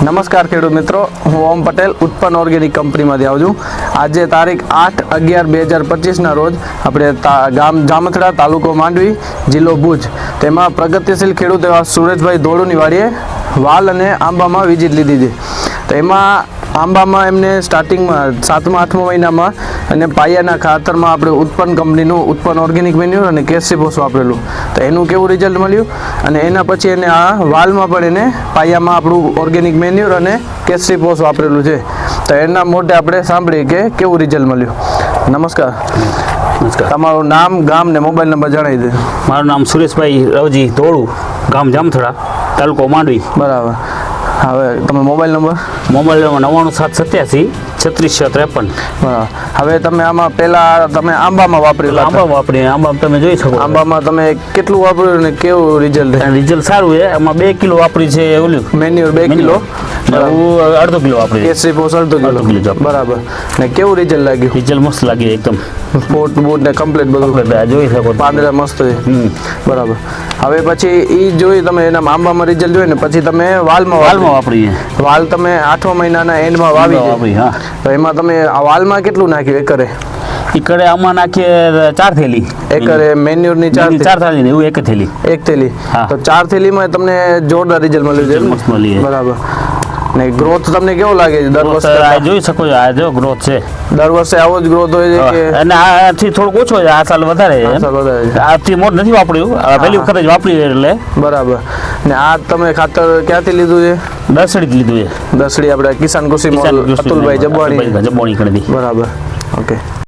નમસ્કાર ખેડૂત મિત્રો, હું ઓમ પટેલ ઉત્પન્ન ઓર્ગેનિક કંપનીમાંથી આવું છું. આજે તારીખ 8/11/2025ના રોજ આપણે ગામ જામથડા, તાલુકો માંડવી, જિલ્લો ભુજ, તેમાં પ્રગતિશીલ ખેડૂત એવા સુરેશભાઈ ધોળુની વાડીએ વાલ અને આંબામાં વિઝિટ લીધી છે. તો એમાં આંબામાં એમને સ્ટાર્ટિંગમાં 7મા 8મા મહિનામાં અને પાયાના ખાતરમાં આપણે ઉત્પન્ન કંપનીનું ઉત્પન્ન ઓર્ગેનિક મેન્યુર અને કેસીફોસ વાપરેલું. તો એનું કેવું રિઝલ્ટ મળ્યું અને એના પછી એને આ વાલમાં પણ એને પાયામાં આપણું ઓર્ગેનિક મેન્યુર અને કેસીફોસ વાપરેલું છે. તો એના મોઢે આપણે સાંભળીએ કે કેવું રિઝલ્ટ મળ્યું. નમસ્કાર. નમસ્કાર. તમારું નામ, ગામ ને મોબાઈલ નંબર જણાવી દે. મારું નામ સુરેશભાઈ રવજી ધોળુ, ગામ જામથડા, તાલુકો માંડવી. બરાબર. હવે તમે મોબાઈલ નંબર? મોબાઈલ નંબર 9787 બરાબર. હવે તમે આમાં પહેલા તમે આંબામાં વાપરેલું. આંબા વાપરીએ. આંબા તમે જોઈ શકો. આંબામાં તમે કેટલું વાપર્યું ને કેવું રિઝલ્ટ? રિઝલ્ટ સારું છે. આમાં 2 કિલો વાપરી છે ઓલું મેન્યુર 2 કિલો, હું અડધો કિલો વાપરી. કેસીફોસ અડધો કિલો કિલો. બરાબર. ને કેવું રિઝલ્ટ લાગ્યું? રિઝલ્ટ મસ્ત લાગ્યું એકદમ. ફોટ બૂટ ને કમ્પ્લીટ બધું જોઈ શકો. પાંદડા મસ્ત છે. બરાબર. હવે પછી ઈ જોઈ તમે એના આંબામાં રિઝલ્ટ જોઈ ને પછી તમે વાલમાં વાપરીએ. વાલ તમે 8મા મહિનાના એન્ડમાં વાવી વાપરી. હા. તો એમાં તમે આ વાલમાં કેટલું નાખ્યું એકરે? એકડે આમાં નાખીએ 4 થેલી. એકરે મેન્યુરની 4 થેલી ને એવું 1 થેલી. 1 થેલી. હા. તો 4 થેલીમાં તમને જોરદાર રિઝલ્ટ મળ્યું છે. મસ્ત મળી. બરાબર. ને ગ્રોથ તમને કેવો લાગે છે? દર વર્ષે આ જોઈ શકો છો. આ જો ગ્રોથ છે. દર વર્ષે આવો જ ગ્રોથ હોય છે કે અને આથી થોડુંક ઓછો છે. આ સાલ વધારે છે. આ સાલ વધારે છે. આથી મોટ નથી વાપર્યું. પહેલી વખત જ વાપર્યું એટલે. બરાબર. ને આ તમે ખાતર ક્યાંથી લીધું છે? દસડી લીધું છે. દસડી આપણે કિસાન કૃષિ મોલ અતુલભાઈ જબ્બાણી. જબ્બાણી કરી. બરાબર. ઓકે.